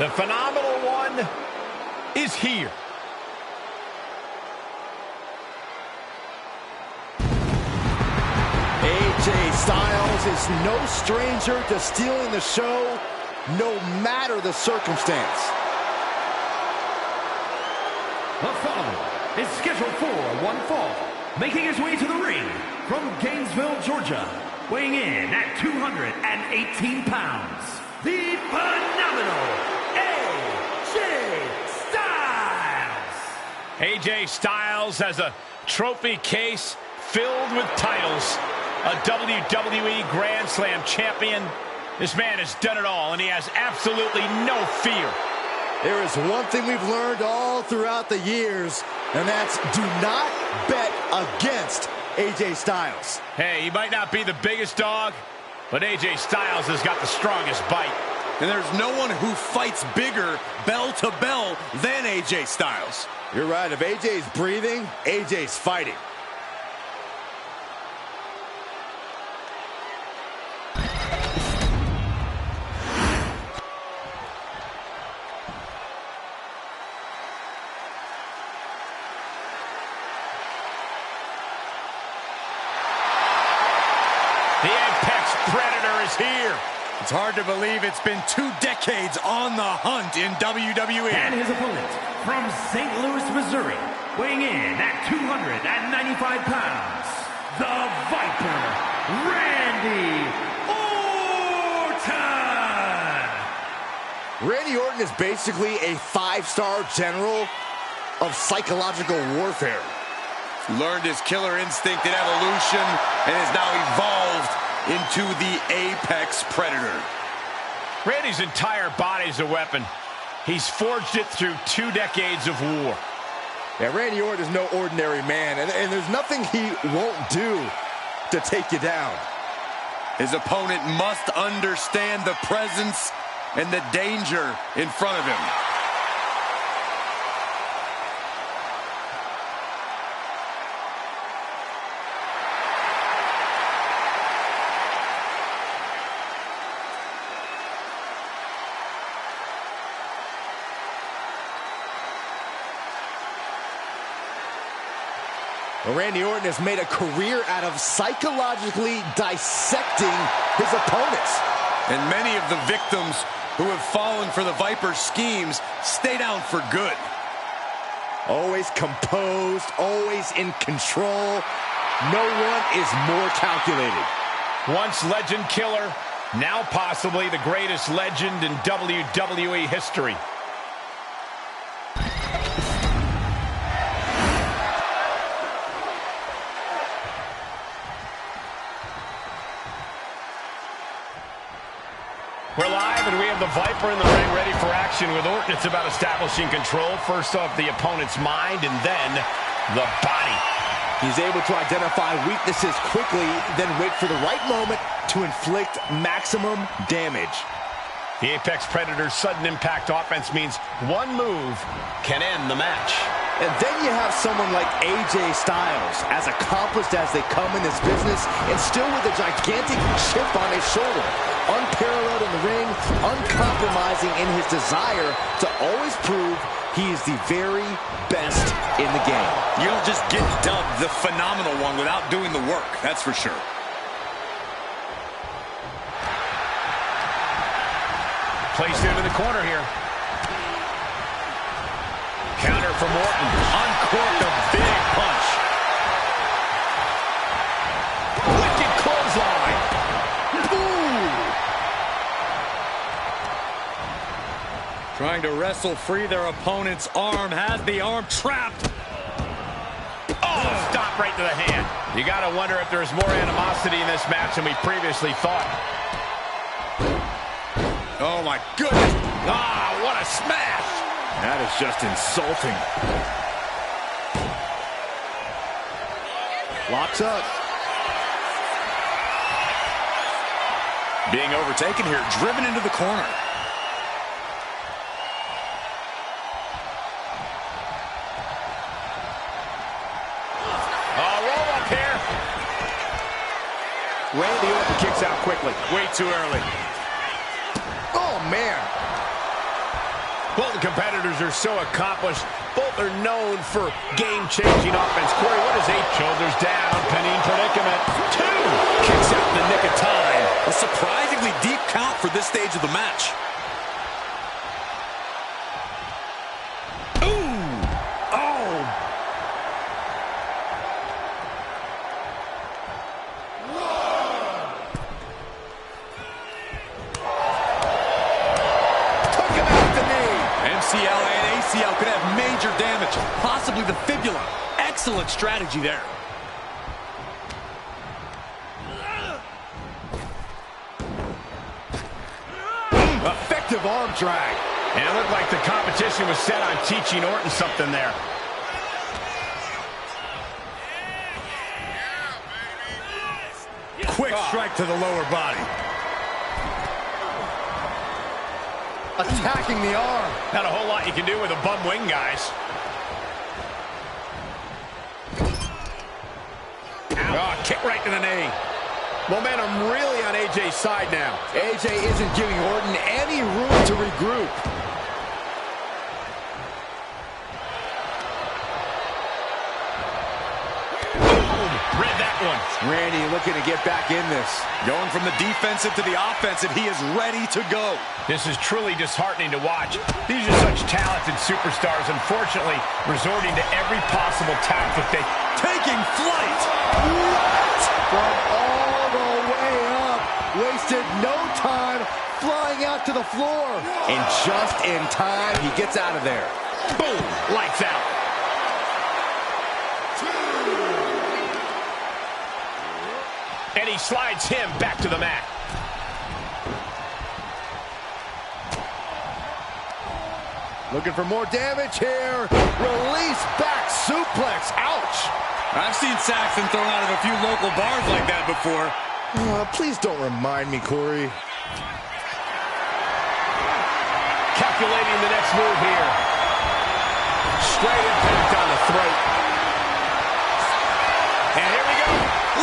The phenomenal one is here. AJ Styles is no stranger to stealing the show, no matter the circumstance. The following is scheduled for one fall, making his way to the ring from Gainesville, Georgia, weighing in at 218 pounds, the phenomenal AJ Styles. AJ Styles has a trophy case filled with titles, a WWE Grand Slam champion. This man has done it all, and he has absolutely no fear. There is one thing we've learned all throughout the years, and that's do not bet against AJ Styles. Hey, he might not be the biggest dog, but AJ Styles has got the strongest bite. And there's no one who fights bigger bell to bell than AJ Styles. You're right. If AJ's breathing, AJ's fighting. The Apex Predator is here. It's hard to believe it's been 2 decades on the hunt in WWE. And his opponent from St. Louis, Missouri, weighing in at 295 pounds, the Viper, Randy Orton. Randy Orton is basically a 5-star general of psychological warfare. Learned his killer instinct in Evolution and is now evolved into the Apex Predator. Randy's entire body's a weapon. He's forged it through 2 decades of war. Yeah, Randy Orton is no ordinary man, and there's nothing he won't do to take you down. His opponent must understand the presence and the danger in front of him. Randy Orton has made a career out of psychologically dissecting his opponents. And many of the victims who have fallen for the Viper's schemes stay down for good. Always composed, always in control. No one is more calculated. Once legend killer, now possibly the greatest legend in WWE history. We're live, and we have the Viper in the ring ready for action with Orton. It's about establishing control. First off the opponent's mind, and then the body. He's able to identify weaknesses quickly, then wait for the right moment to inflict maximum damage. The Apex Predator's sudden impact offense means one move can end the match. And then you have someone like AJ Styles, as accomplished as they come in this business, and still with a gigantic chip on his shoulder. Unparalleled in the ring, uncompromising in his desire to always prove he is the very best in the game. You don't just get dubbed the phenomenal one without doing the work, that's for sure. Placed into the corner here. Counter from Orton. Uncorked a big punch. Wicked clothesline. Ooh. Trying to wrestle free their opponent's arm. Has the arm trapped. Oh, stop right to the hand. You got to wonder if there's more animosity in this match than we previously thought. Oh, my goodness. Ah, what a smash. That is just insulting. Locks up. Being overtaken here, driven into the corner. Roll up here. Randy Orton kicks out quickly. Way too early. Oh, man. Both competitors are so accomplished. Both are known for game-changing offense. Corey, what is eight? Shoulders down, pinning predicament. 2! Kicks out in the nick of time. A surprisingly deep count for this stage of the match. ACL could have major damage, possibly the fibula. Excellent strategy there. Effective arm drag. And it looked like the competition was set on teaching Orton something there. Quick strike to the lower body. Attacking the arm. Not a whole lot you can do with a bum wing, guys. Oh, kick right to the knee. Momentum really on AJ's side now. AJ isn't giving Orton any room to regroup. Read that one. Randy looking to get back in this. Going from the defensive to the offensive, he is ready to go. This is truly disheartening to watch. These are such talented superstars, unfortunately, resorting to every possible tactic. Taking flight. What? From all the way up. Wasted no time flying out to the floor. And just in time, he gets out of there. Boom. Lights out. And he slides him back to the mat. Looking for more damage here. Release back suplex. Ouch. I've seen Saxton thrown out of a few local bars like that before. Please don't remind me, Corey. Calculating the next move here. Straight impact on the throat. And here we go.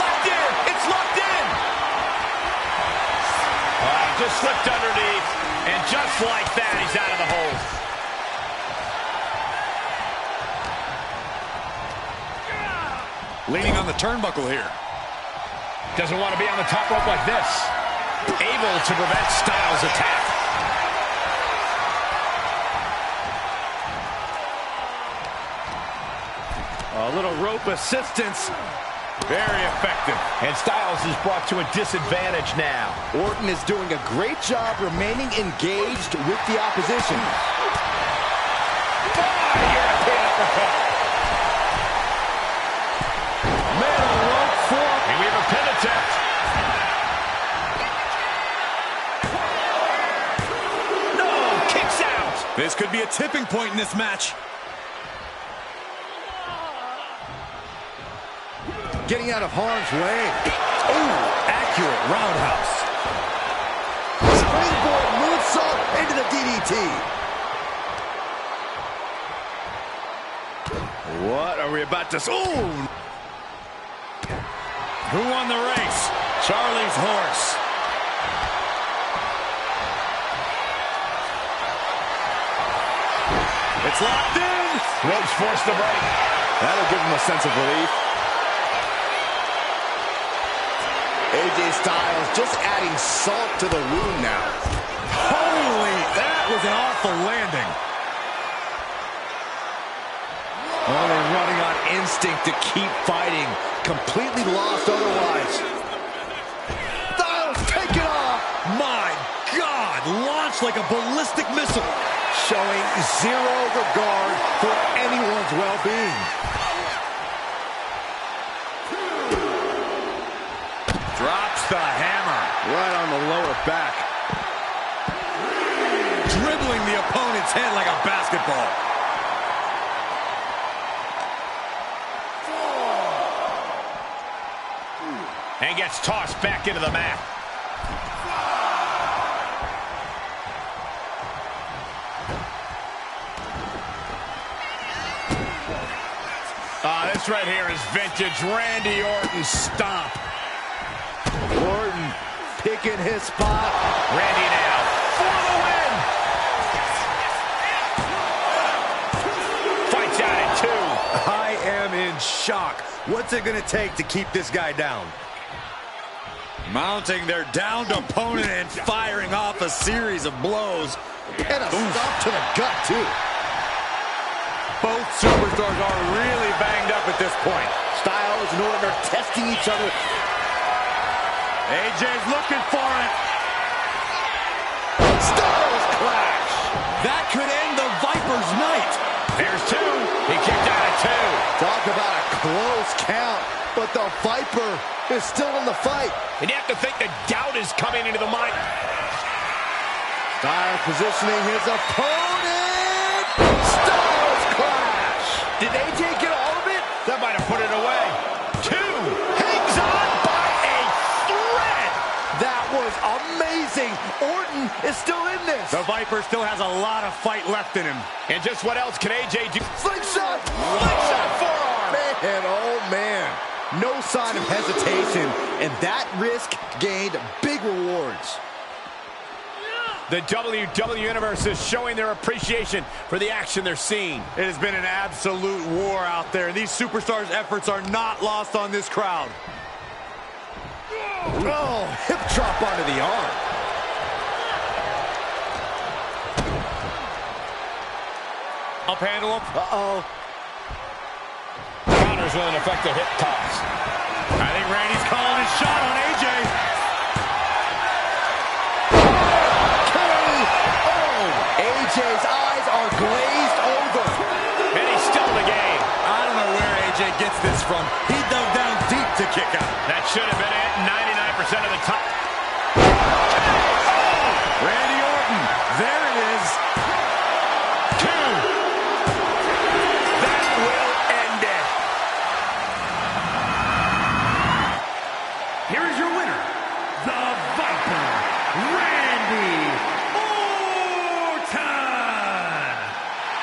Locked in. It's locked in. Just slipped underneath. And just like that, he's out of the hold. Leaning on the turnbuckle here. Doesn't want to be on the top rope like this. Able to prevent Styles' attack. A little rope assistance. Very effective. And Styles is brought to a disadvantage now. Orton is doing a great job remaining engaged with the opposition. European uppercut. And we have a pin attempt. No, kicks out. This could be a tipping point in this match. Getting out of harm's way. Ooh, accurate roundhouse. Springboard moonsault into the DDT. What are we about to... Ooh! Who won the race? Charlie's horse. It's locked in. Ropes forced to break. That'll give him a sense of relief. AJ Styles just adding salt to the wound now. Holy, that was an awful landing. Oh, they're running on instinct to keep fighting. Completely lost otherwise. Styles taking off. My God, launched like a ballistic missile. Showing zero regard for anyone's well-being. Drops the hammer. Right on the lower back. Dribbling the opponent's head like a basketball. And gets tossed back into the mat. This right here is vintage Randy Orton stomp. Orton picking his spot. Randy now for the win. shock. What's it going to take to keep this guy down? Mounting their downed opponent and firing off a series of blows. And a stop to the gut, too. Both superstars are really banged up at this point. Styles and Orton are testing each other. AJ's looking for it. Styles clash. That could end the Viper's night. There's two. He kicked out at two. Talk about a close count, but the Viper is still in the fight. And you have to think the doubt is coming into the mind. Styles positioning his opponent. Styles clash. Did AJ get all of it? That might have put it away. Two. Hangs on by a thread. That was amazing. Orton is still in this. The Viper still has a lot of fight left in him. And just what else can AJ do? Slingshot. Slingshot forearm. Man, oh man. No sign of hesitation, and that risk gained big rewards. The WWE Universe is showing their appreciation for the action they're seeing. It has been an absolute war out there. These superstars' efforts are not lost on this crowd. Oh, hip drop onto the arm. Up handle him. Uh-oh. Counters with an effective hip toss. I think Randy's calling his shot on AJ. AJ's eyes are glazed over. And he's still in the game. I don't know where AJ gets this from. He dug down deep to kick out. That should have been it 99% of the time. Randy Orton, there it is. Two. That will end it. Here is your winner, the Viper, Randy Orton.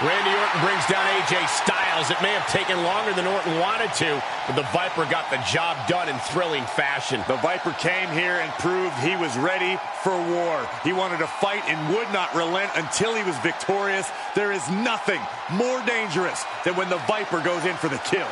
Randy Orton brings down AJ Styles. It may have taken longer than Orton wanted to, but the Viper got the job done in thrilling fashion. The Viper came here and proved he was ready for war. He wanted to fight and would not relent until he was victorious. There is nothing more dangerous than when the Viper goes in for the kill.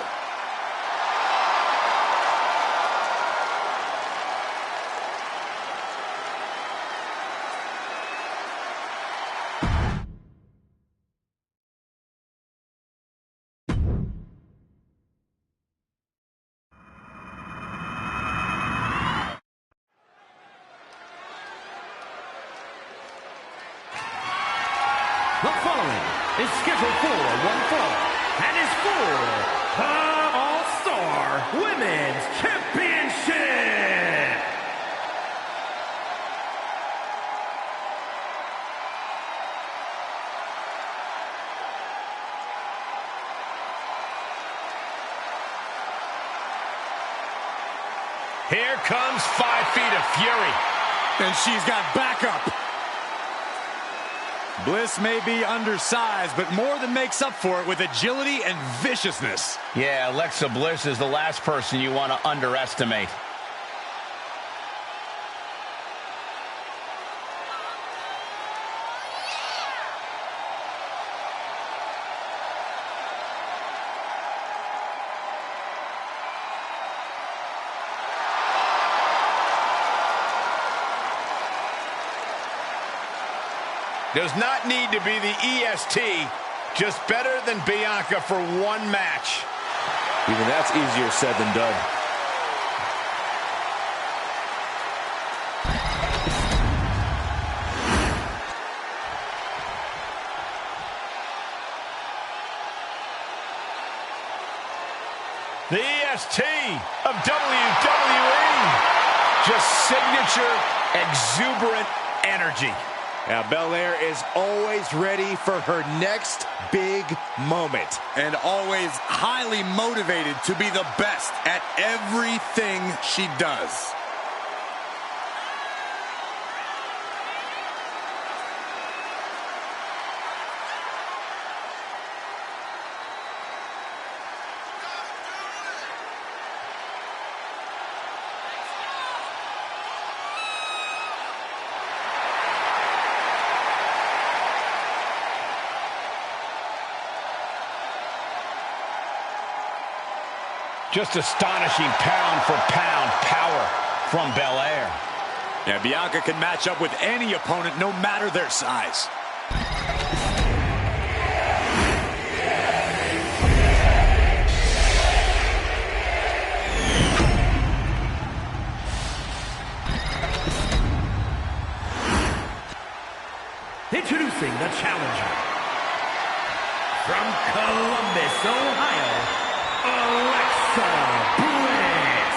The following is scheduled for one fall and is for the All-Star Women's Championship. Here comes 5 feet of fury. And she's got backup. Bliss may be undersized, but more than makes up for it with agility and viciousness. Yeah, Alexa Bliss is the last person you want to underestimate. Does not need to be the EST, just better than Bianca for one match. Even that's easier said than done. The EST of WWE. Just signature, exuberant energy. Now, Belair is always ready for her next big moment. And always highly motivated to be the best at everything she does. Just astonishing pound-for-pound power from Belair. Yeah, Bianca can match up with any opponent, no matter their size. Introducing the challenger. From Columbus, Ohio, Acw Red.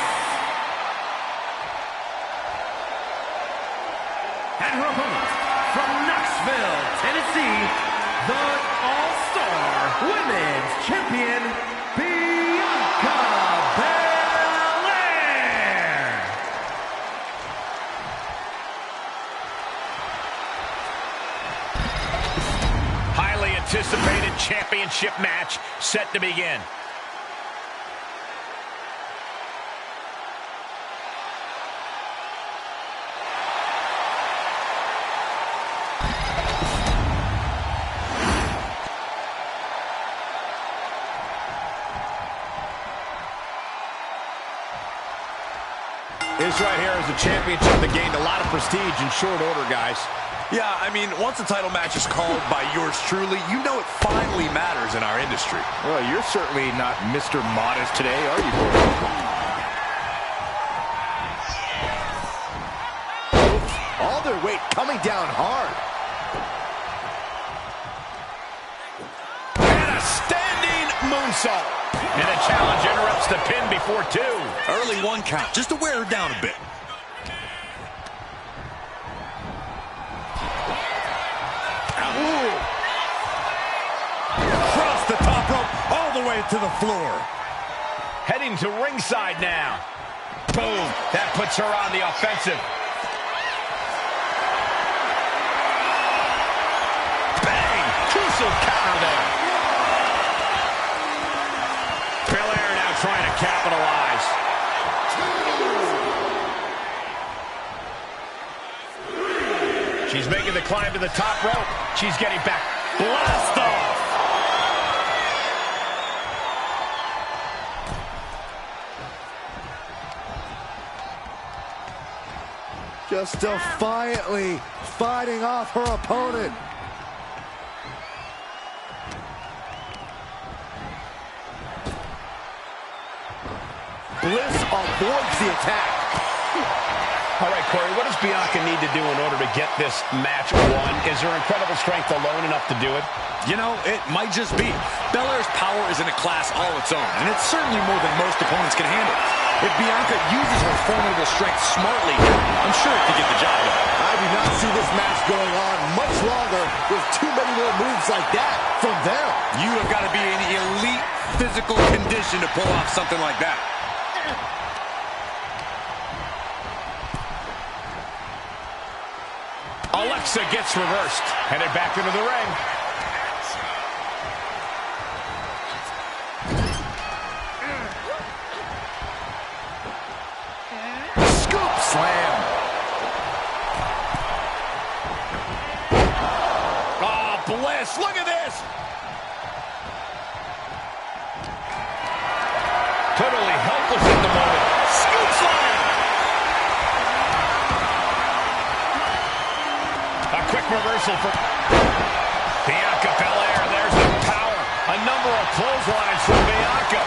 And her opponent, from Knoxville, Tennessee, the All-Star Women's Champion, Bianca Belair. Highly anticipated championship match set to begin. This right here is a championship that gained a lot of prestige in short order, guys. Yeah, I mean, once a title match is called by yours truly, you know it finally matters in our industry. Well, you're certainly not Mr. Modest today, are you, Corey? All their weight coming down hard. And a standing moonsault. And the challenge interrupts the pin before two. Early one count, just to wear her down a bit. Across the top rope, all the way to the floor. Heading to ringside now. Boom. That puts her on the offensive. Bang. Crucial counter there. Belair now trying to capitalize. She's making the climb to the top rope. She's getting back. Blast off. Just defiantly fighting off her opponent. Bliss avoids the attack. All right, Corey, what does Bianca need to do in order to get this match won? Is her incredible strength alone enough to do it? You know, it might just be. Belair's power is in a class all its own, and it's certainly more than most opponents can handle. If Bianca uses her formidable strength smartly, I'm sure it could get the job done. I do not see this match going on much longer with too many more moves like that from them. You have got to be in elite physical condition to pull off something like that. Alexa gets reversed. Headed back into the ring. Scoop slam. Oh, Bliss, look at this. Totally helpless at the moment. Scoop slam. A quick reversal for Bianca Belair. There's the power. A number of clotheslines from Bianca.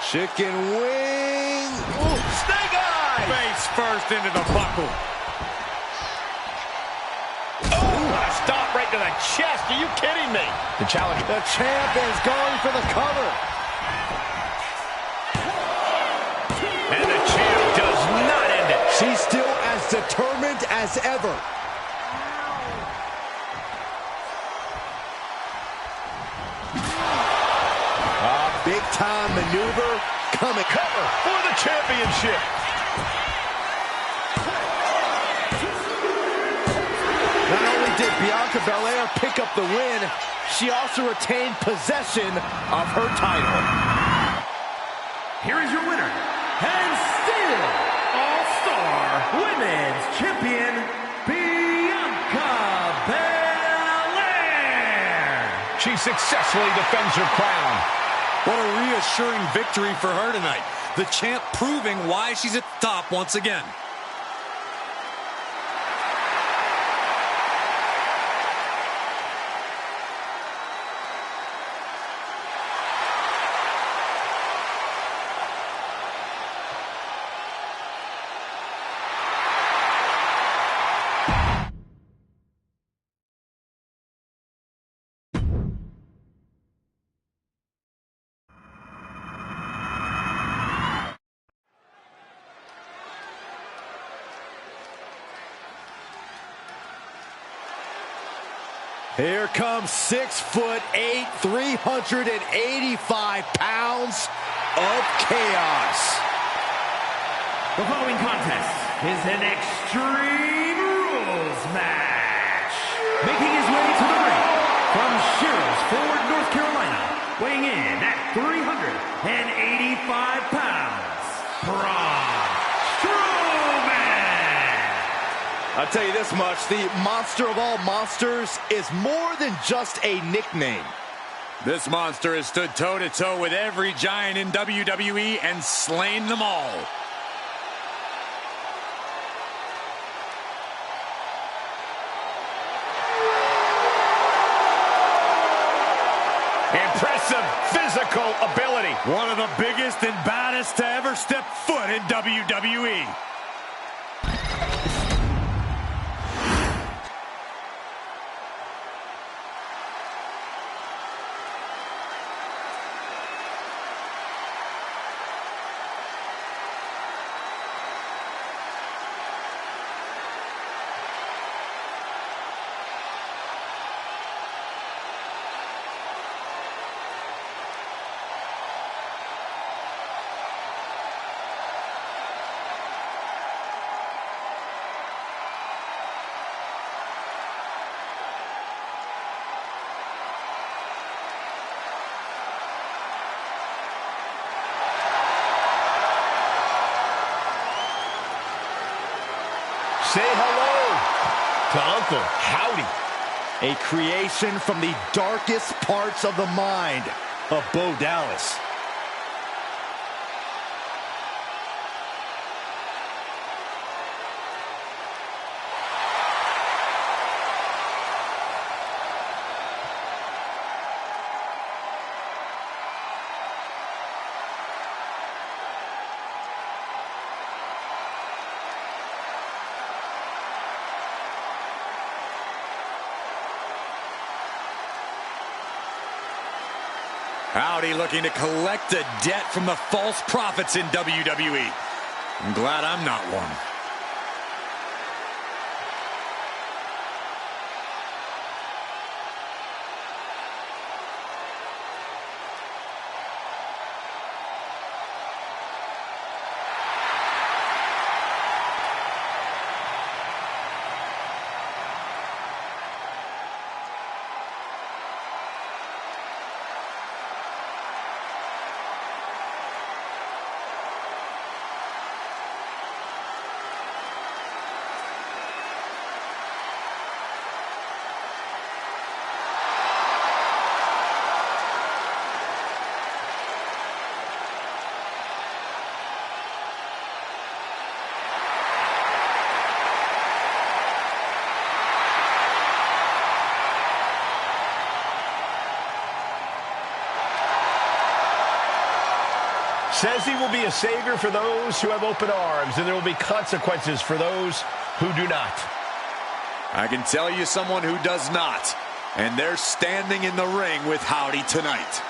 Chicken wing. Ooh, snake eye. Face first into the buckle. Oh, what a stomp right to the chest. Are you kidding me? The challenge. The champ is going for the cover. And the champ does not end it. She's still as determined as ever. Big time maneuver coming. Cover for the championship. Not only did Bianca Belair pick up the win, she also retained possession of her title. Here is your winner, and still All-Star Women's Champion, Bianca successfully defends her crown. What a reassuring victory for her tonight. The champ proving why she's at the top once again. Here comes 6'8", 385 pounds of chaos. The following contest is an Extreme Rules match. Making his way to the ring from Sherrills, North Carolina, weighing in at 385 pounds, Braun Strowman. I'll tell you this much, the monster of all monsters is more than just a nickname. This monster has stood toe-to-toe with every giant in WWE and slain them all. Impressive physical ability. One of the biggest and baddest to ever step foot in WWE. Say hello to Uncle Howdy. A creation from the darkest parts of the mind of Bo Dallas. Howdy looking to collect a debt from the false prophets in WWE. I'm glad I'm not one. Says he will be a savior for those who have open arms, and there will be consequences for those who do not. I can tell you someone who does not, and they're standing in the ring with Howdy tonight.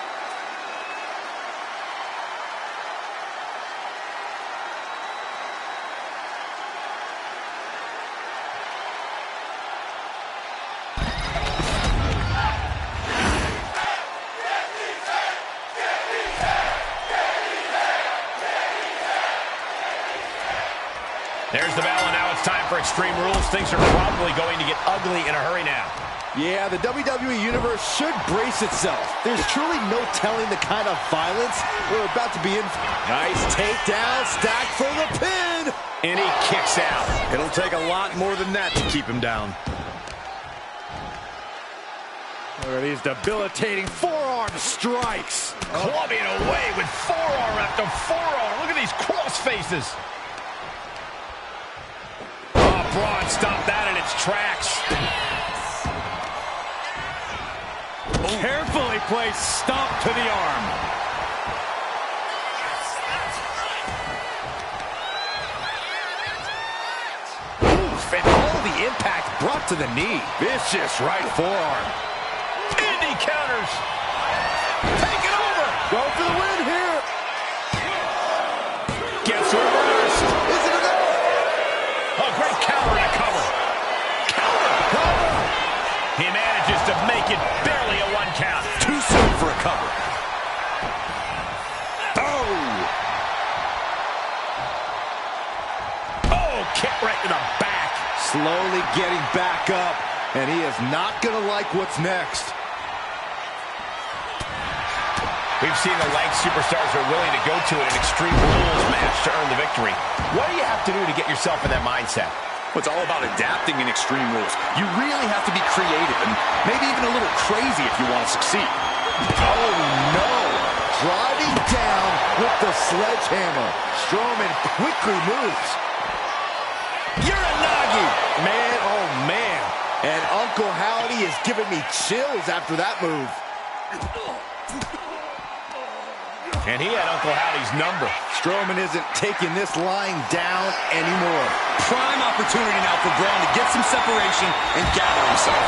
There's the bell, and now it's time for Extreme Rules. Things are probably going to get ugly in a hurry now. Yeah, the WWE Universe should brace itself. There's truly no telling the kind of violence we're about to be in. Nice takedown, stacked for the pin. And he kicks out. It'll take a lot more than that to keep him down. Look at these debilitating forearm strikes. Clubbing away with forearm after forearm. Look at these cross faces. Oh, Braun stopped that in its tracks. Carefully placed stomp to the arm. Oof, and all the impact brought to the knee. Vicious right forearm. Indy counters. Take it over. Go for the win here. Gets reversed. Is it enough? A great counter and a cover. Cover. He manages to make it barely a 1 count. Too soon for a cover. Oh, kick right to the back. Slowly getting back up, and he is not going to like what's next. We've seen the lengths superstars are willing to go to in an Extreme Rules match to earn the victory. What do you have to do to get yourself in that mindset? Well, it's all about adapting in Extreme Rules. You really have to be creative and maybe even a little crazy if you want to succeed. Oh, no. Driving down with the sledgehammer. Strowman quickly moves. Uranagi. Man, oh, man. And Uncle Howdy is giving me chills after that move. And he had Uncle Howdy's number. Strowman isn't taking this lying down anymore. Prime opportunity now for Braun to get some separation and gather himself.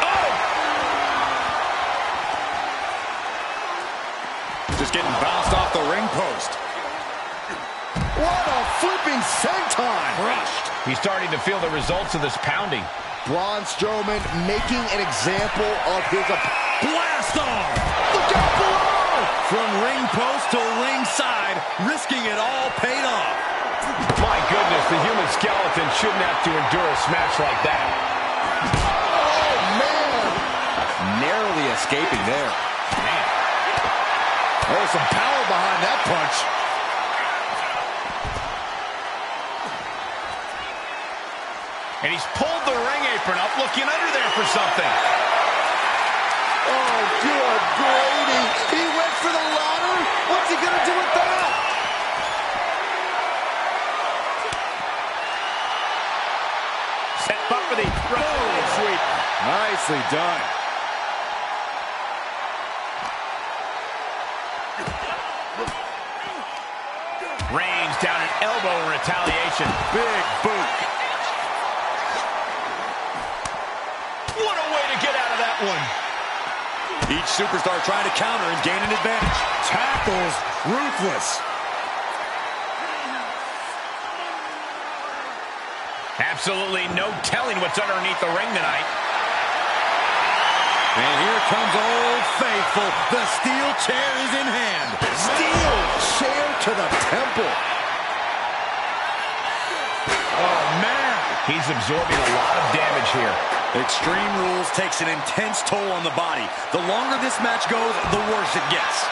Oh! Just getting bounced off the ring post. What a flipping senton. Crushed. He's starting to feel the results of this pounding. Braun Strowman making an example of his Blast off! Look out below! From ring post to ringside, risking it all paid off. My goodness, the human skeleton shouldn't have to endure a smash like that. Oh, man. Narrowly escaping there. Man. Oh, some power behind that punch. And he's pulled the ring apron up, looking under there for something. Oh, good gravy. He went for the ladder. What's he going to do with that? Set up for the Russian sweep. Nicely done. Reigns down an elbow in retaliation. Big boot. What a way to get out of that one. Each superstar trying to counter and gain an advantage. Tackles ruthless. Absolutely no telling what's underneath the ring tonight. And here comes Old Faithful. The steel chair is in hand. Steel chair to the temple. Oh, man. He's absorbing a lot of damage here. Extreme Rules takes an intense toll on the body. The longer this match goes, the worse it gets.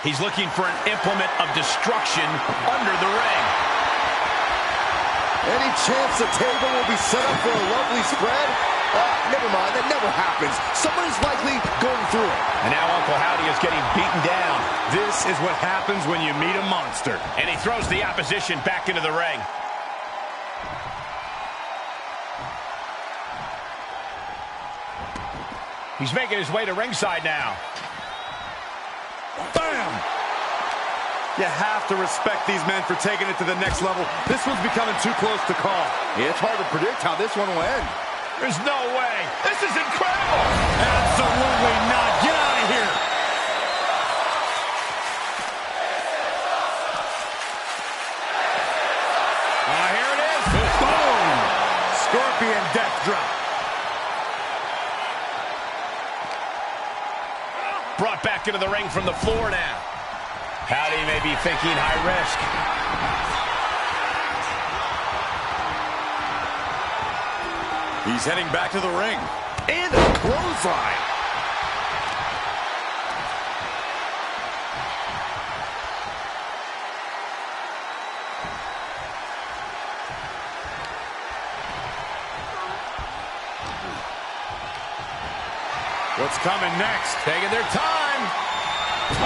He's looking for an implement of destruction under the ring. Any chance the table will be set up for a lovely spread? Never mind, that never happens. Somebody's likely going through it. And now Uncle Howdy is getting beaten down. This is what happens when you meet a monster. And he throws the opposition back into the ring. He's making his way to ringside now. Bam! You have to respect these men for taking it to the next level. This one's becoming too close to call. It's hard to predict how this one will end. There's no way. This is incredible. Absolutely not. Get out of here. Here it is. Boom! Scorpion death drop. Brought back into the ring from the floor now. Howdy may be thinking high risk. He's heading back to the ring. And a clothesline. What's coming next? Taking their time. Oh,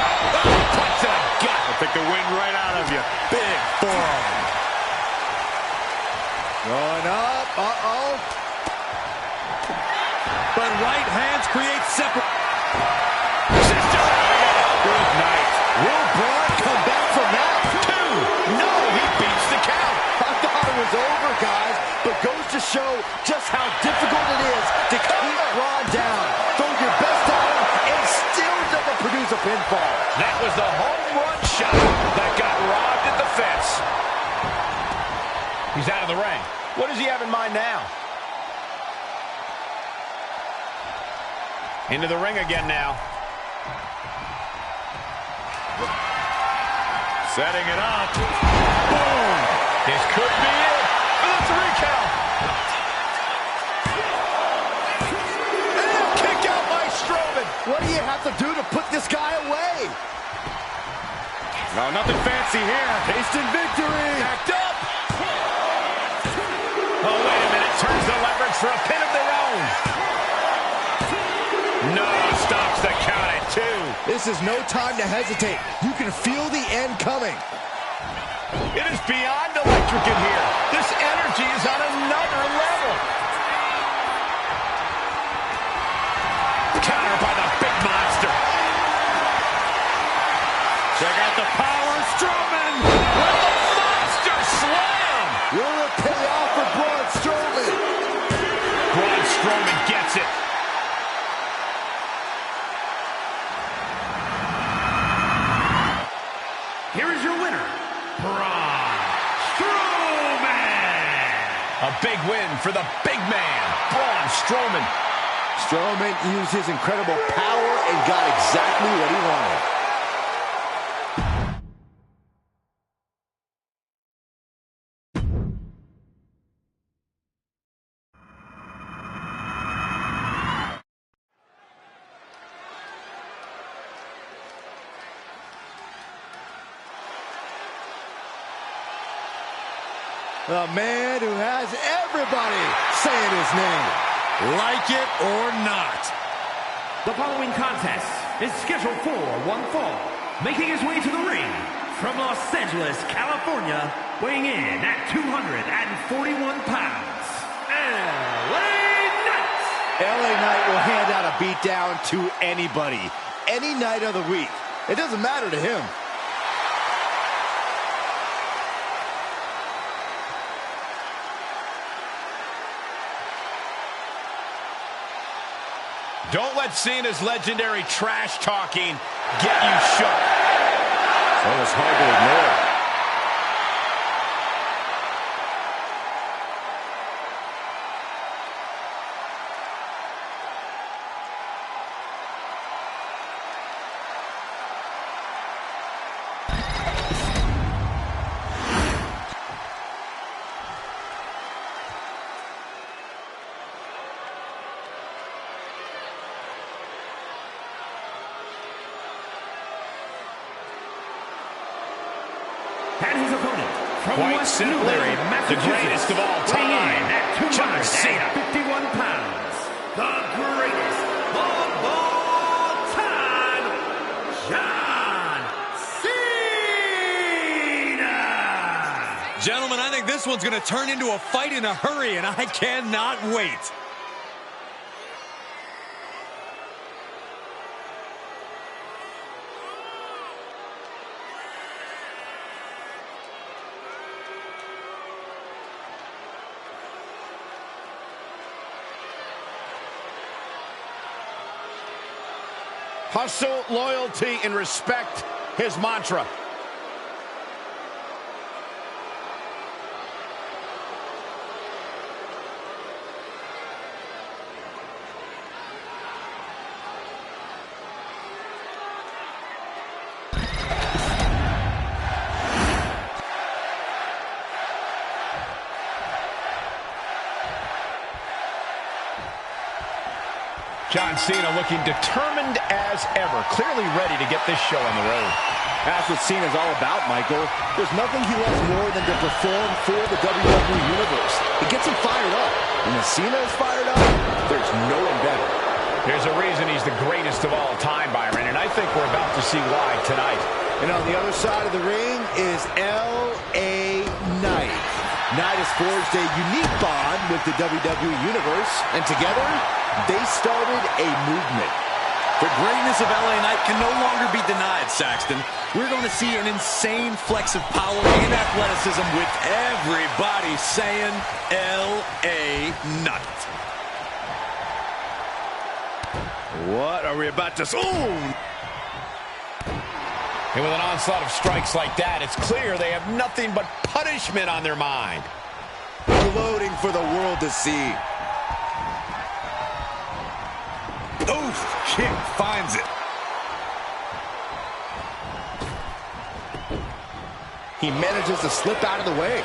punch to the gut. I'll take the wind right out of you. Big forearm. Going up. Uh-oh. But right hands create separate. Good night. Will Braun come back from that? 2. No, he beats the count. I thought it was over, guys, but goes to show just how difficult it is to keep Braun down. Throw your best at him and still doesn't produce a pinfall. That was the home run shot that got robbed at the fence. He's out of the ring. What does he have in mind now? Into the ring again now. Setting it up. Boom! This could be it. Oh, that's a recount. And kick out by Strowman. What do you have to do to put this guy away? No, nothing fancy here. Tasting victory. Backed up. Oh, wait a minute. Turns the leverage for a pin of their own. No, stops the count at 2. This is no time to hesitate. You can feel the end coming. It is beyond electric in here. This energy is on another level. Counter by the big monster. Check out the power. Strowman. With the monster slam. Will it pay off for Braun Strowman? Braun Strowman gets it. Here is your winner, Braun Strowman. A big win for the big man, Braun Strowman. Strowman used his incredible power and got exactly what he wanted. The man who has everybody saying his name. Like it or not. The following contest is scheduled for one fall. Making his way to the ring from Los Angeles, California, weighing in at 241 pounds, LA Knight. LA Knight will hand out a beatdown to anybody, any night of the week. It doesn't matter to him. Don't let Cena's legendary trash talking get you shook. It's almost hard to ignore. And his opponent from Quite West simply, Newbury, the Massachusetts, greatest of all weighing time, in at John Cena. 251 pounds, the greatest of all time, John Cena. Gentlemen, I think this one's going to turn into a fight in a hurry, and I cannot wait. Hustle, loyalty, and respect, his mantra. John Cena looking determined as ever, clearly ready to get this show on the road. That's what Cena's all about, Michael. There's nothing he loves more than to perform for the WWE Universe. It gets him fired up. And when Cena is fired up, there's no one better. There's a reason he's the greatest of all time, Byron, and I think we're about to see why tonight. And on the other side of the ring is L.A. Knight. Knight has forged a unique bond with the WWE Universe, and together, they started a movement. The greatness of LA Knight can no longer be denied, Saxton. We're going to see an insane flex of power and athleticism with everybody saying LA Knight. What are we about to... Ooh! And with an onslaught of strikes like that, it's clear they have nothing but punishment on their mind. Loading for the world to see. Oof! Kick finds it. He manages to slip out of the way.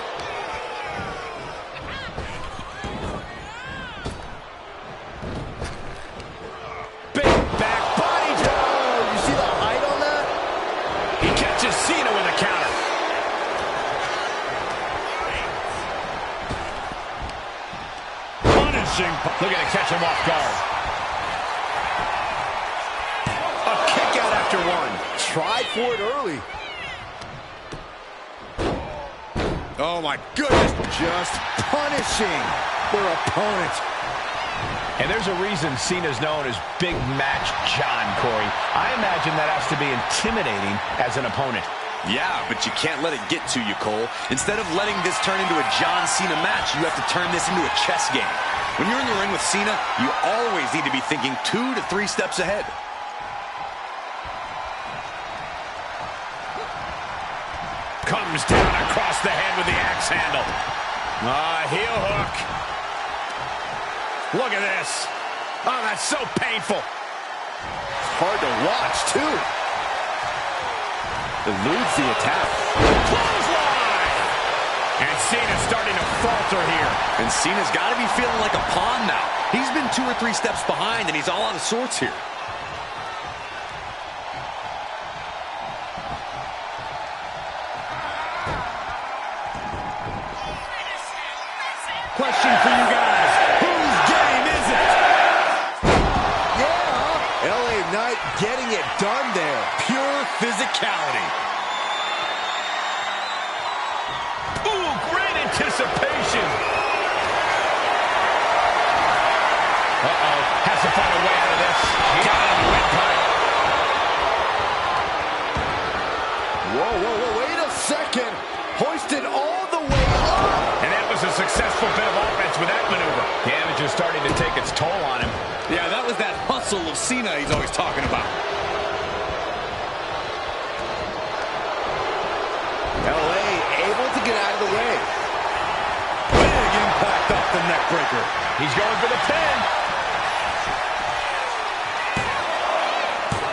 Big back body drop. You see the height on that? He catches Cena with a counter. Punishing. Look at it, catch him off guard. A kick out after one. Tried for it early. Oh, my goodness. Just punishing their opponent. And there's a reason Cena's known as Big Match John, Corey. I imagine that has to be intimidating as an opponent. Yeah, but you can't let it get to you, Cole. Instead of letting this turn into a John Cena match, you have to turn this into a chess game. When you're in the ring with Cena, you always need to be thinking 2 to 3 steps ahead. Comes down across the head with the axe handle. Heel hook. Look at this. Oh, that's so painful. Hard to watch, too. Eludes the attack. Clothesline! And Cena's starting to falter here. And Cena's got to be feeling like a pawn now. He's been 2 or 3 steps behind, and he's all out of sorts here. Question for you guys. Whose game is it? Yeah. L.A. Knight getting it done there. Pure physicality. Ooh, great anticipation. Uh-oh. Has to find a way out of this. Got it on the red pipe. Whoa, whoa, whoa, wait a second. Hoisted all the way up. And that was a successful bit of offense with that maneuver. Damage is starting to take its toll on him. Yeah, that was that hustle of Cena he's always talking about. L.A. able to get out of the way. Big impact off the neck breaker. He's going for the pin.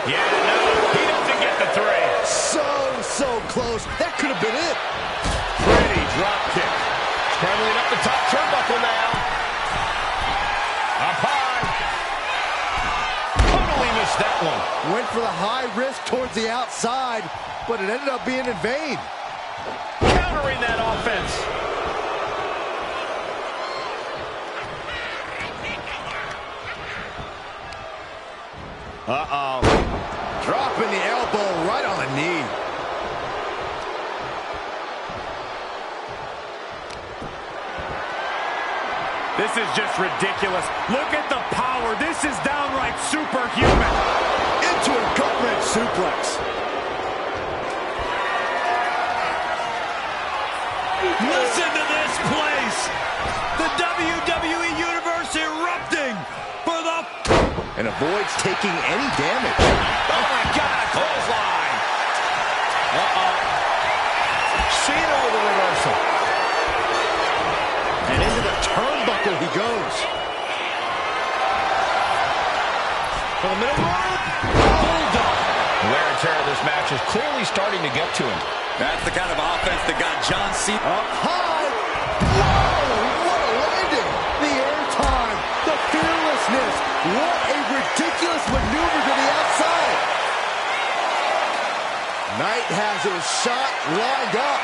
Yeah, no, he doesn't get the 3. So close. That could have been it. Pretty drop kick. Scrambling up the top turnbuckle now. Up high. Totally missed that one. Went for the high risk towards the outside, but it ended up being in vain. Countering that offense. Uh-oh. Dropping the elbow right on the knee. This is just ridiculous. Look at the power. This is downright superhuman. Into a government suplex. Listen to this place. The WWE Universe erupting for the... And avoids taking any damage. Oh, my God, a clothesline. Uh-oh. Cena with a reversal. And into the turnbuckle he goes. For the middle rope. Bulldog. The wear and tear of this match is clearly starting to get to him. That's the kind of offense that got John Cena... Up high. Whoa, what a landing. The airtime. The fearlessness. What a ridiculous maneuver to the outside. Knight has his shot lined up.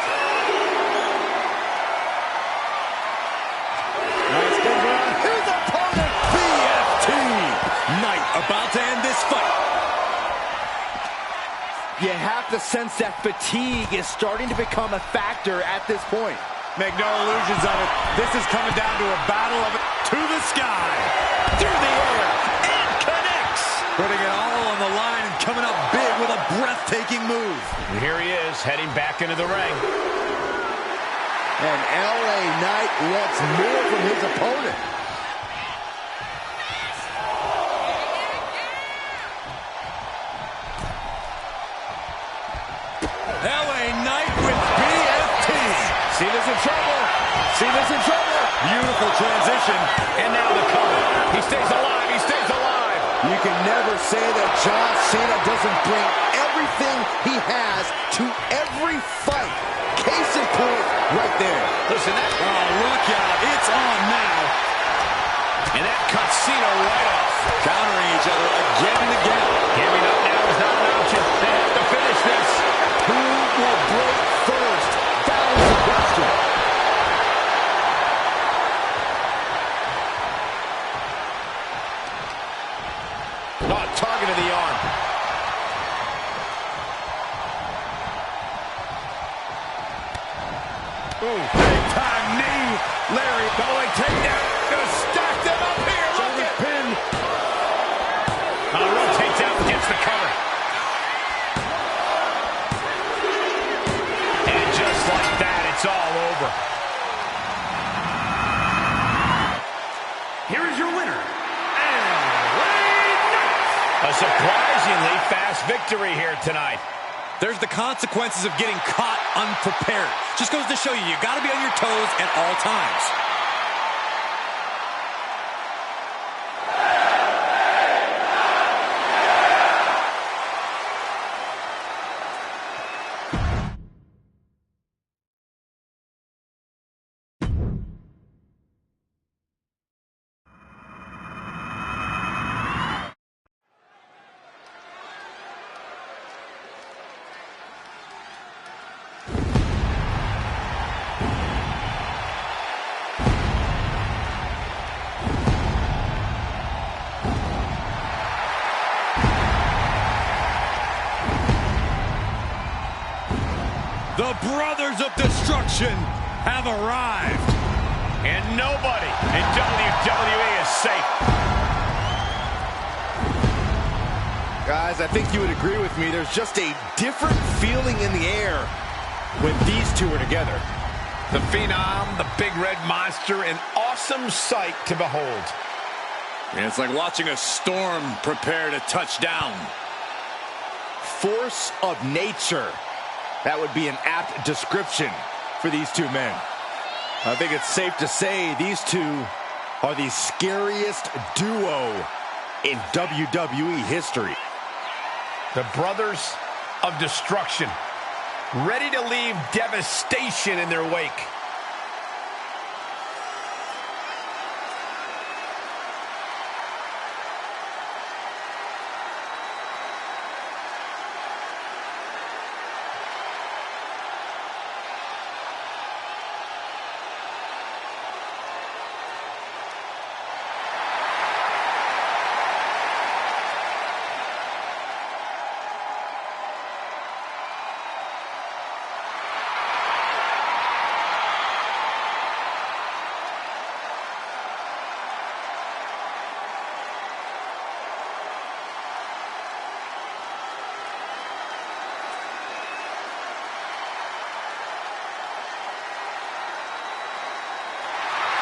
Nice spin around. Here's opponent BFT. Knight the sense that fatigue is starting to become a factor at this point. Make no illusions of it. This is coming down to a battle of it to the sky. Through the air. And connects. Putting it all on the line and coming up big with a breathtaking move. And here he is, heading back into the ring. And LA Knight wants more from his opponent. LA Knight with BFT. Cena's in trouble. Cena's in trouble. Beautiful transition. And now the cover. He stays alive. He stays alive. You can never say that John Cena doesn't bring everything he has to every fight. Case in point, right there. Listen, that... Oh, look out. It's on now. And that cuts Cena right off. Countering each other again and again. Giving up now is not an option. They have to finish this. Who will break first? That is the question. Oh, target of the arm. Ooh, big time knee. Larry, Double leg takedown. Gonna stack them up here. Look at pin. rotates out and gets the cover. And just like that, it's all over. Here is your winner, LA Knight. A surprisingly fast victory here tonight. There's the consequences of getting caught unprepared. Just goes to show you, you got to be on your toes at all times. The Brothers of Destruction have arrived. And nobody in WWE is safe. Guys, I think you would agree with me. There's just a different feeling in the air when these two are together. The Phenom, the Big Red Monster, an awesome sight to behold. And it's like watching a storm prepare to touch down. Force of nature. That would be an apt description for these two men. I think it's safe to say these two are the scariest duo in WWE history. The Brothers of Destruction, ready to leave devastation in their wake.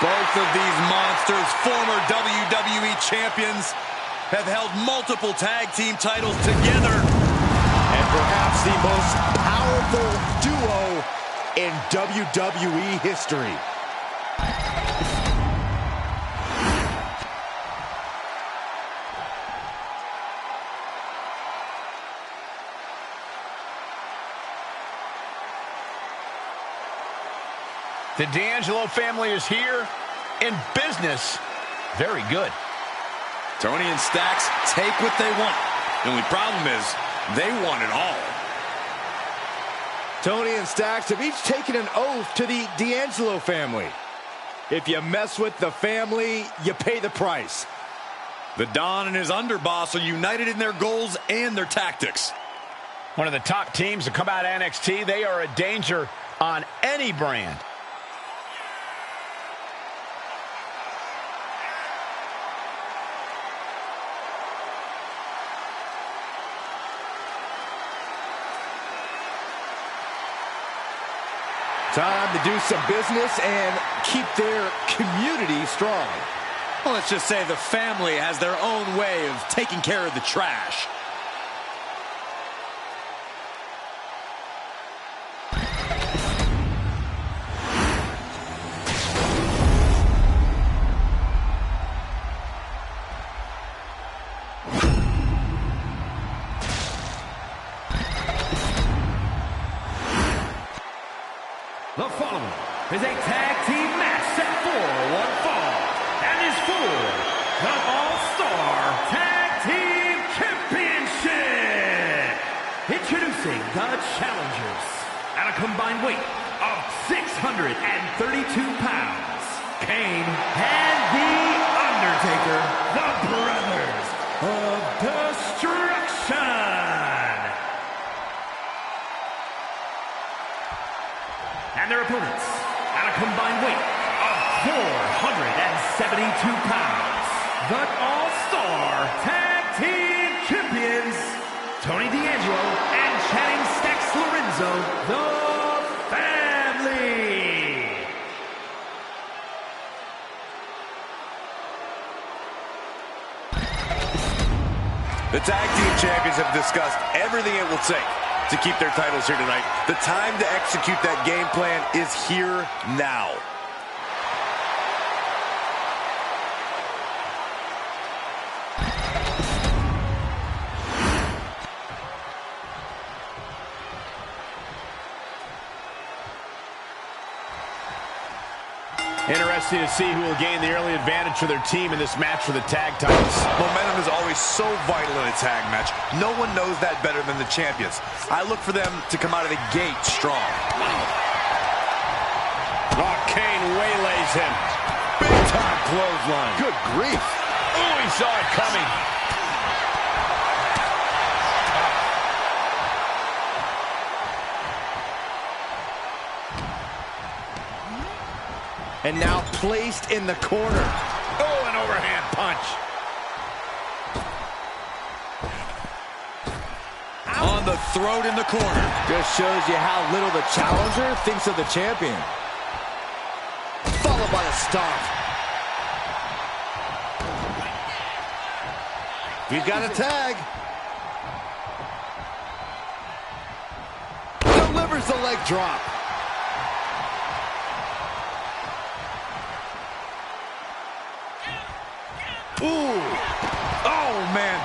Both of these monsters, former WWE champions, have held multiple tag team titles together. And perhaps the most powerful duo in WWE history. The D'Angelo family is here in business. Very good. Tony and Stacks take what they want. The only problem is they want it all. Tony and Stacks have each taken an oath to the D'Angelo family. If you mess with the family, you pay the price. The Don and his underboss are united in their goals and their tactics. One of the top teams to come out of NXT. They are a danger on any brand. Time to do some business and keep their community strong. Well, let's just say the family has their own way of taking care of the trash. The following is a tag team match set for one fall and is for the All-Star Tag Team Championship. Introducing the challengers at a combined weight of 632 pounds, Kane and The Undertaker, the Brothers of Destruction. And their opponents, at a combined weight of 472 pounds, the All-Star Tag Team Champions, Tony D'Angelo and Channing Stacks Lorenzo, the family. The tag team champions have discussed everything it will take to keep their titles here tonight. The time to execute that game plan is here now. Interesting to see who will gain the early advantage for their team in this match for the tag titles. Momentum is always so vital in a tag match. No one knows that better than the champions. I look for them to come out of the gate strong. Oh, Kane waylays him. Big time clothesline. Good grief. Oh, he saw it coming. And now placed in the corner. Oh, an overhand punch. On the throat in the corner. Just shows you how little the challenger thinks of the champion. Followed by a stomp. We've got a tag. Delivers the leg drop. Ooh. Oh, man.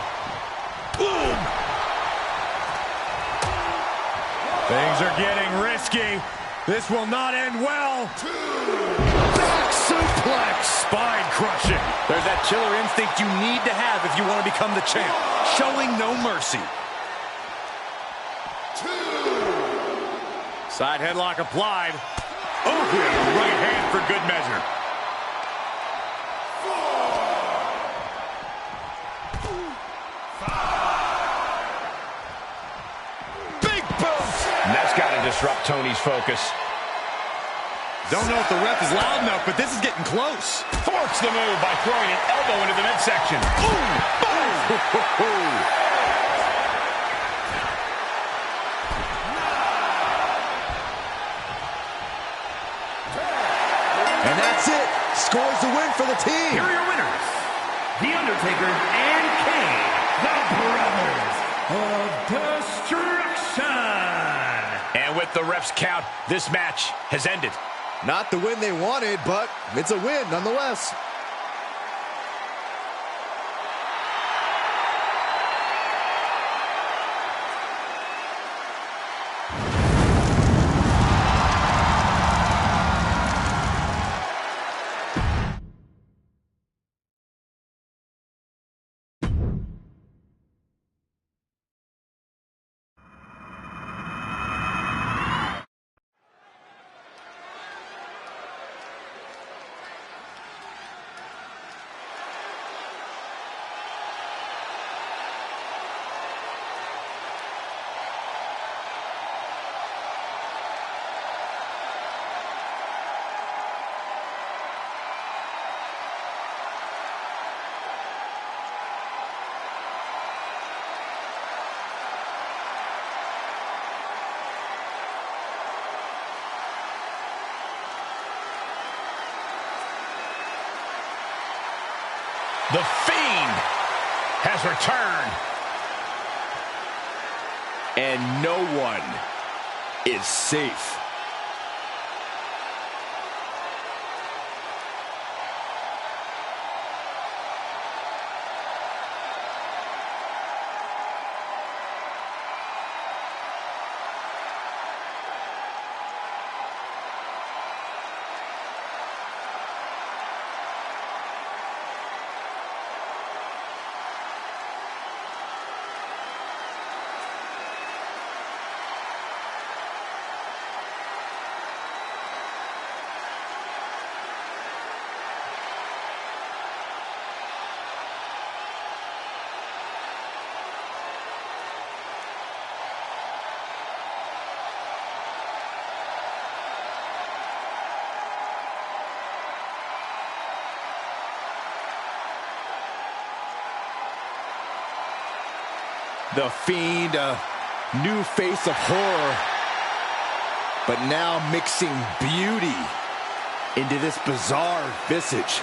Boom. Things are getting risky. This will not end well. Back suplex. Spine crushing. There's that killer instinct you need to have if you want to become the champ. Showing no mercy. Side headlock applied. Oh, right hand for good measure. And that's got to disrupt Tony's focus. Don't know if the ref is loud enough, but this is getting close. Thwarts the move by throwing an elbow into the midsection. Boom! Boom! And that's it. Scores the win for the team. Here are your winners, The Undertaker and Kane, the Brothers of Destruction. And with the ref's count, this match has ended. Not the win they wanted, but it's a win nonetheless. The Fiend has returned. And no one is safe. The Fiend, a new face of horror, but now mixing beauty into this bizarre visage.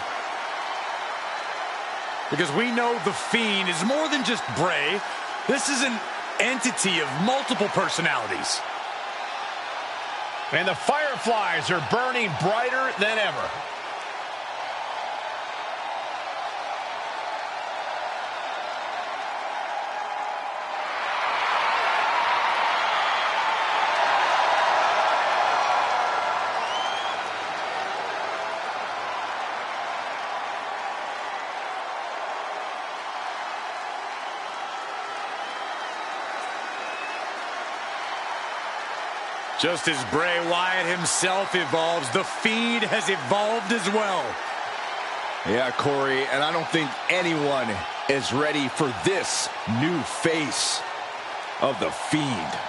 Because we know The Fiend is more than just Bray. This is an entity of multiple personalities. And the fireflies are burning brighter than ever. Just as Bray Wyatt himself evolves, The Fiend has evolved as well. Yeah, Corey, and I don't think anyone is ready for this new face of The Fiend.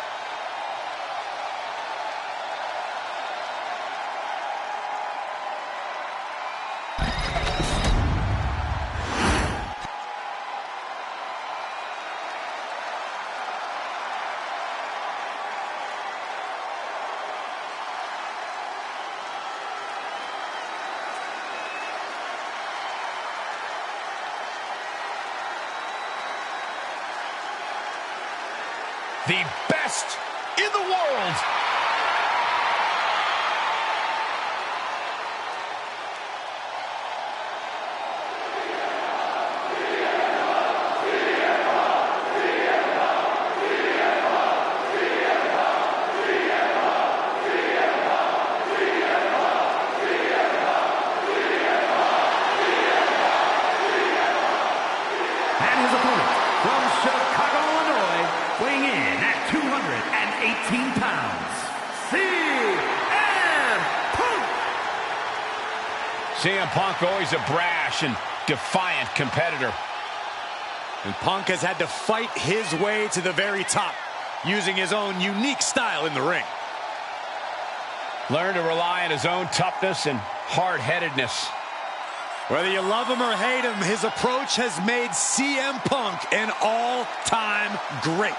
The best in the world. And his opponent from Chicago, Illinois, weighing in at 218 pounds, CM Punk! CM Punk, always a brash and defiant competitor. And Punk has had to fight his way to the very top, using his own unique style in the ring. Learned to rely on his own toughness and hard-headedness. Whether you love him or hate him, his approach has made CM Punk an all-time great.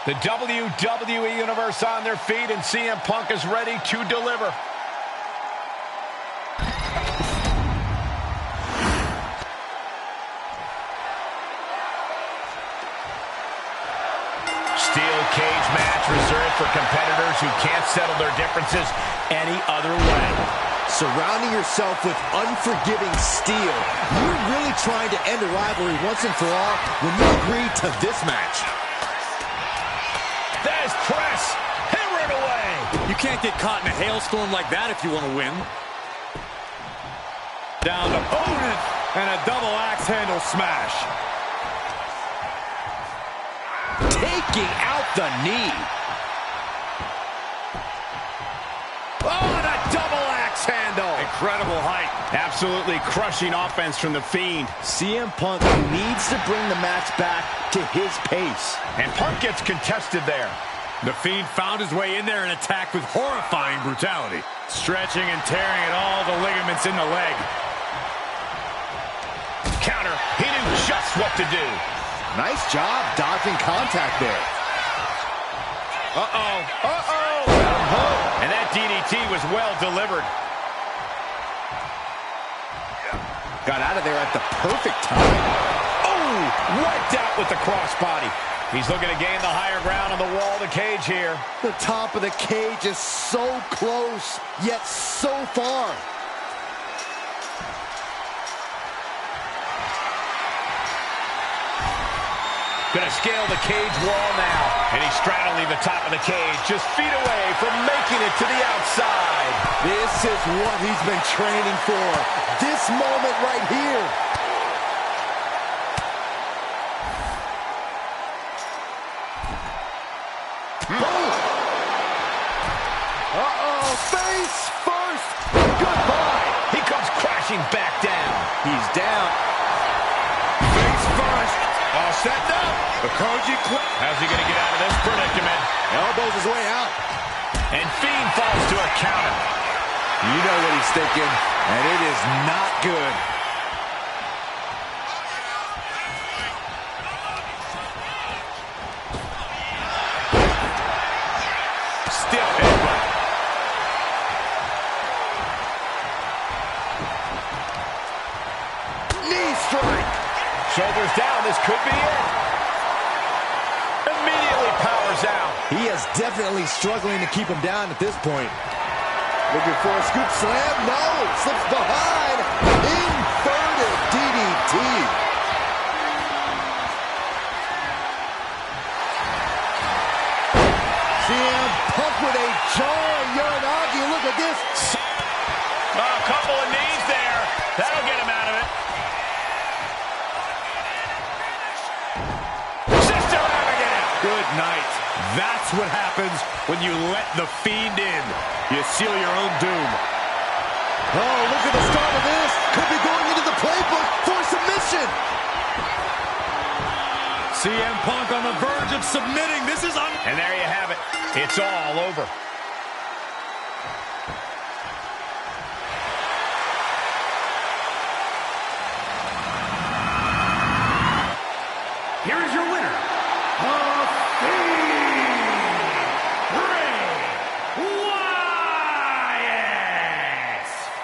The WWE Universe on their feet, and CM Punk is ready to deliver. Steel cage match reserved for competitors who can't settle their differences any other way. Surrounding yourself with unforgiving steel, you're really trying to end a rivalry once and for all when you agree to this match. There's press, hammering away. You can't get caught in a hailstorm like that if you want to win. Down to opponent and a double axe handle smash. Taking out the knee. Oh, and a double axe handle. Incredible height. Absolutely crushing offense from The Fiend. CM Punk needs to bring the match back to his pace. And Punk gets contested there. The Fiend found his way in there and attacked with horrifying brutality. Stretching and tearing at all the ligaments in the leg. Counter. He knew just what to do. Nice job dodging contact there. Uh-oh. Uh-oh. And that DDT was well delivered. Got out of there at the perfect time. Oh, wiped out with the crossbody. He's looking to gain the higher ground on the wall of the cage here. The top of the cage is so close, yet so far. Gonna scale the cage wall now. And he's straddling the top of the cage, just feet away from making it to the outside. This is what he's been training for. This moment right here. Uh-oh, face first. Goodbye. He comes crashing back down. He's down. Face first. All set up. The Koji clip. How's he going to get out of this predicament? Elbows his way out. And Fiend falls to a counter. You know what he's thinking, and it is not good. Stiff headbutt. Knee strike. Shoulders down. This could be it. Immediately powers out. He is definitely struggling to keep him down at this point. Looking for a scoop slam. No, slips behind. Inverted DDT. CM Punk with a jarring Uranagi. Look at this. A couple of knees there. That'll get him out of it. Sister Abigail. Good night. That's what happens when you let the Fiend in. You seal your own doom. Oh, look at the start of this. Could be going into the playbook for submission. CM Punk on the verge of submitting. This is And there you have it. It's all over. Here is your winner, the Fiend, Bray Wyatt.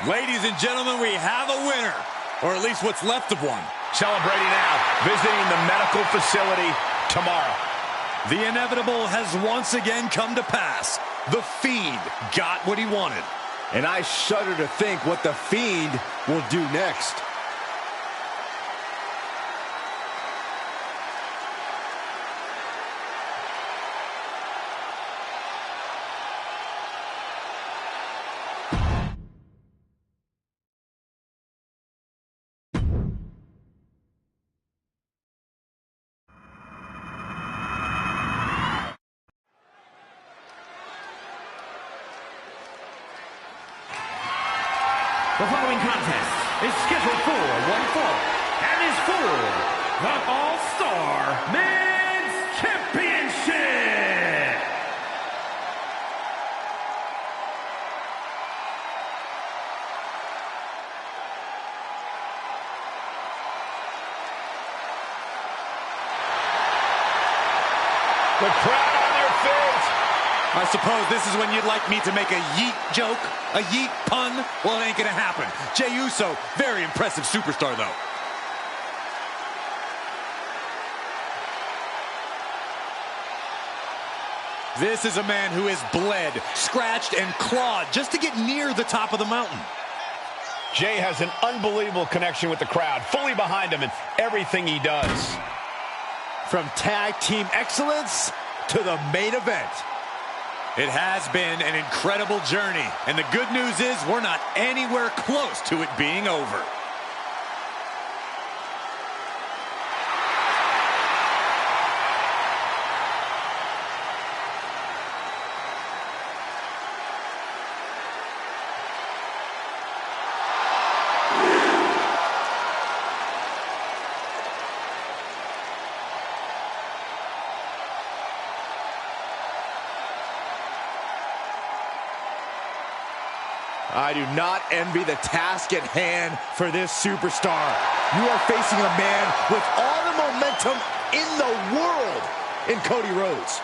Ladies and gentlemen, we have a winner. Or at least what's left of one. Celebrating now, visiting the medical facility tomorrow. The inevitable has once again come to pass. The Fiend got what he wanted. And I shudder to think what the Fiend will do next. The following contest is scheduled for one fall and is for the All-Star Men's Championship. The crowd on their feet. I suppose this is when you'd like me to make a yeet joke, a yeet pun. Well, it ain't gonna happen. Jey Uso, very impressive superstar, though. This is a man who has bled, scratched, and clawed just to get near the top of the mountain. Jey has an unbelievable connection with the crowd, fully behind him in everything he does. From tag team excellence to the main event. It has been an incredible journey, and the good news is we're not anywhere close to it being over. I do not envy the task at hand for this superstar. You are facing a man with all the momentum in the world in Cody Rhodes.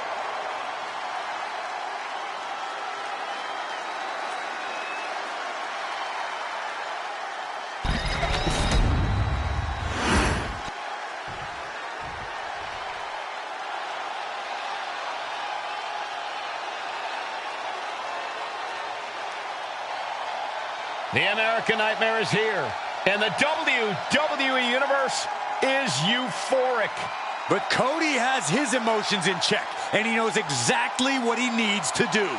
The American Nightmare is here, and the WWE Universe is euphoric. But Cody has his emotions in check, and he knows exactly what he needs to do.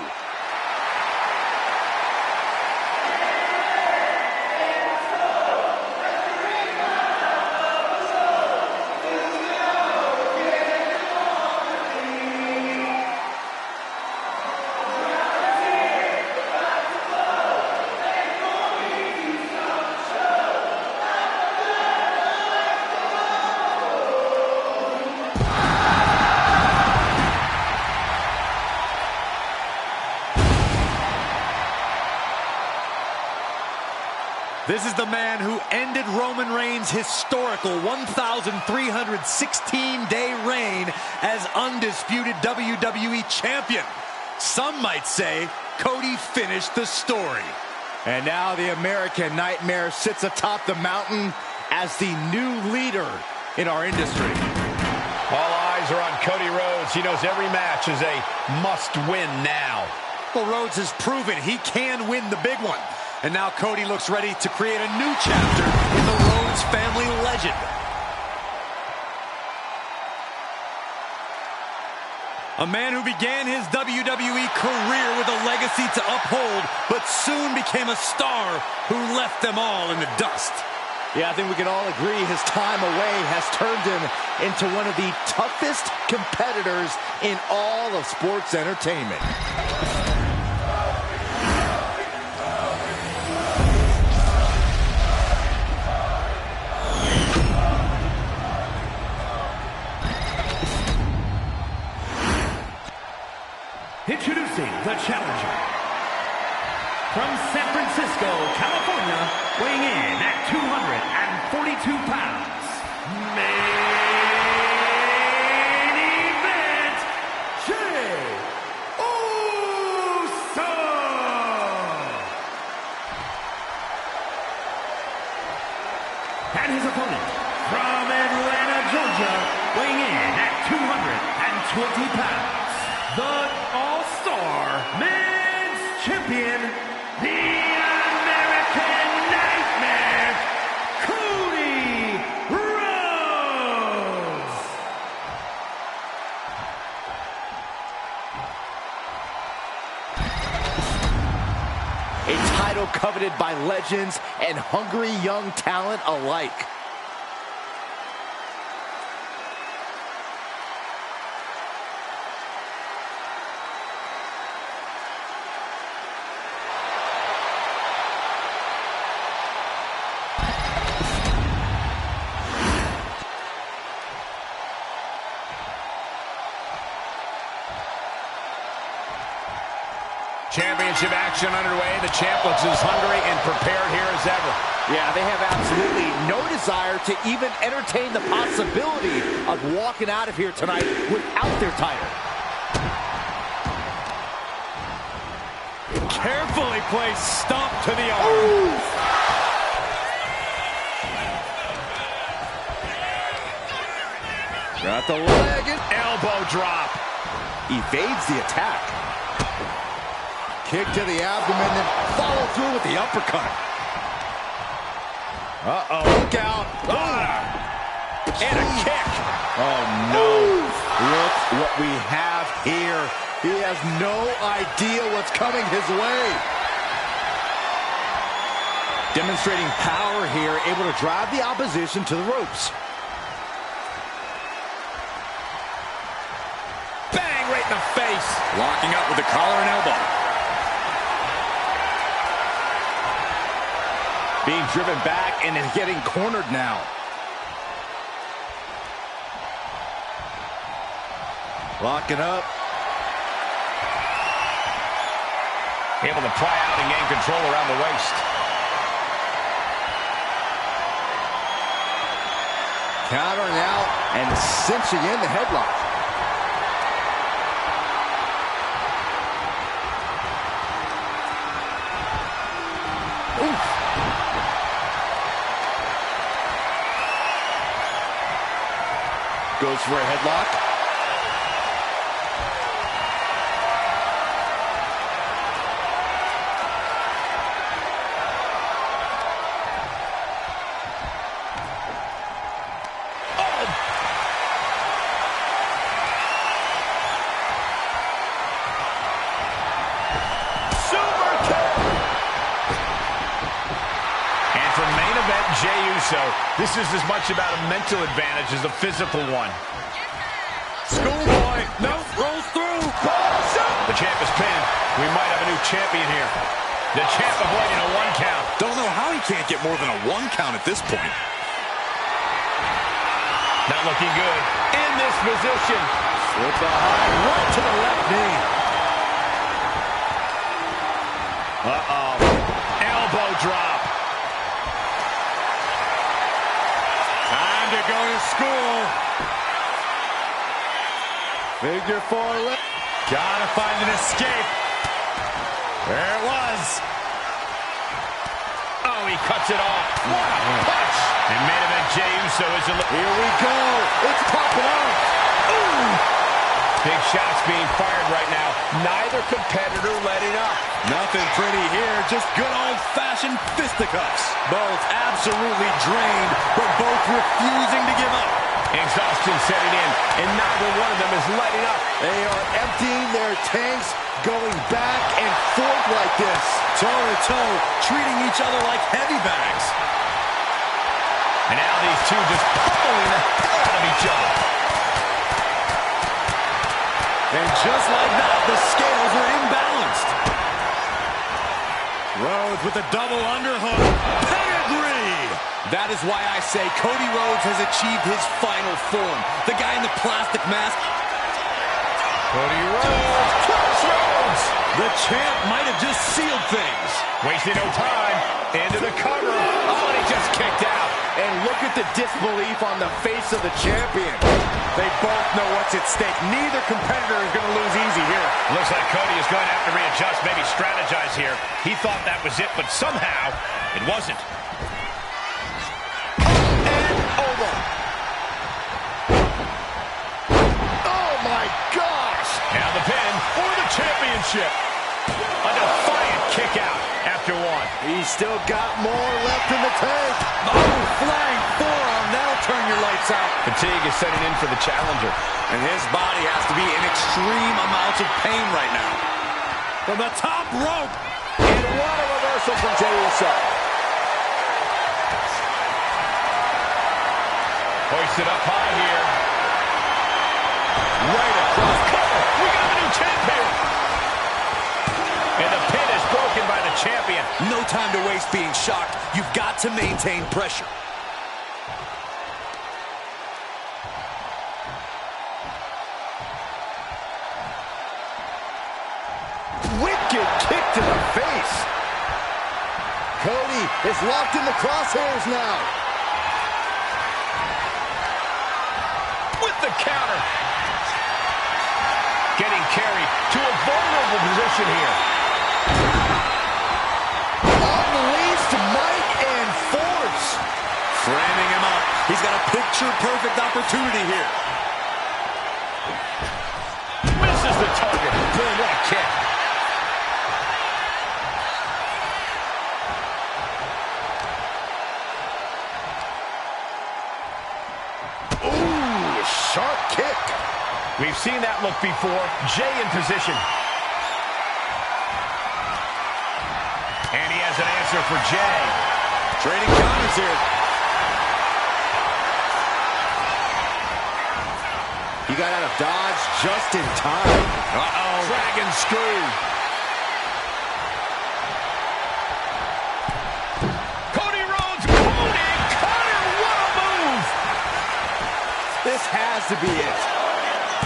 This is the man who ended Roman Reigns' historical 1,316-day reign as undisputed WWE champion. Some might say Cody finished the story. And now the American Nightmare sits atop the mountain as the new leader in our industry. All eyes are on Cody Rhodes. He knows every match is a must-win now. Well, Rhodes has proven he can win the big one. And now Cody looks ready to create a new chapter in the Rhodes family legend. A man who began his WWE career with a legacy to uphold, but soon became a star who left them all in the dust. Yeah, I think we can all agree his time away has turned him into one of the toughest competitors in all of sports entertainment. Introducing the challenger. From San Francisco, California, weighing in at 242 pounds. Main event, Jey Uso. And his opponent, from Atlanta, Georgia, weighing in at 220 pounds. The All-Star Men's Champion, the American Nightmare, Cody Rhodes. A title coveted by legends and hungry young talent alike. Championship action underway. The champ looks as hungry and prepared here as ever. Yeah, they have absolutely no desire to even entertain the possibility of walking out of here tonight without their title. Carefully placed stomp to the arm. Got the leg and Elbow drop. evades the attack. Kick to the abdomen, then follow through with the uppercut. Uh-oh, look out. And a kick. Oh, no. Look what we have here. He has no idea what's coming his way. Demonstrating power here, able to drive the opposition to the ropes. Bang, right in the face. Locking up with the collar and elbow. Being driven back and is getting cornered now. Locking up. Able to pry out and gain control around the waist. Countering out and cinching in the headlock. Oof. Goes for a headlock. This is as much about a mental advantage as a physical one. Schoolboy, no, rolls through. The champ is pinned. We might have a new champion here. The champ avoiding a 1 count. Don't know how he can't get more than a 1 count at this point. Not looking good. In this position. Slip behind, right to the left knee. Uh-oh. Elbow drop. Time to go to school. Figure 4. Gotta find an escape. There it was. Oh, he cuts it off. What a punch. And main event Jey Uso isn't looking. Here we go. It's popping off. Ooh. Big shots being fired right now. Neither competitor letting up. Nothing pretty here, just good old-fashioned fisticuffs. Both absolutely drained, but both refusing to give up. Exhaustion setting in, and neither one of them is letting up. They are emptying their tanks, going back and forth like this. Toe-to-toe, treating each other like heavy bags. And now these two just pulling the hell out of each other. And just like that, the scales are imbalanced. Rhodes with a double underhook. Pedigree! That is why I say Cody Rhodes has achieved his final form. The guy in the plastic mask. Cody Rhodes, crossroads! The champ might have just sealed things. Wasting no time. Into the cover. Oh, and he just kicked out. And look at the disbelief on the face of the champion. They both know what's at stake. Neither competitor is going to lose easy here. Looks like Cody is going to have to readjust, maybe strategize here. He thought that was it, but somehow it wasn't. And over. Oh, my gosh. Now the pin for the championship. A defiant kick out after 1. He's still got more left in the tank. Oh, flying forearm. That'll turn your lights out. Fatigue is setting in for the challenger. And his body has to be in extreme amounts of pain right now. From the top rope. And what a reversal from Jey Uso. Hoisted up high here. Right across cover. We got a new champ here. And the pin is broken by the champion. No time to waste being shocked. You've got to maintain pressure. Wicked kick to the face. Cody is locked in the crosshairs now. With the counter. Getting carried to a vulnerable position here. Unleashed might and force. Framing him up. He's got a picture-perfect opportunity here. Misses the target. Boom, what a kick. Ooh, sharp kick. We've seen that look before. Jey in position. And he has an answer for Jey. Trading counters here. He got out of dodge just in time. Uh-oh. Dragon screw. Cody Rhodes. Cody Cutter. What a move. This has to be it.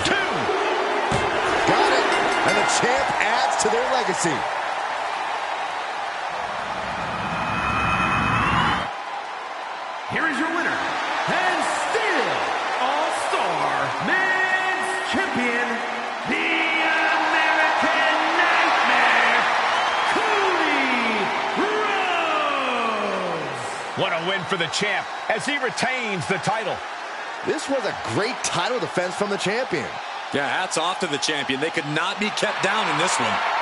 2. Got it. And the champ adds to their legacy. champion, the American Nightmare, Cody Rhodes. What a win for the champ as he retains the title. This was a great title defense from the champion. Yeah, hats off to the champion. They could not be kept down in this one.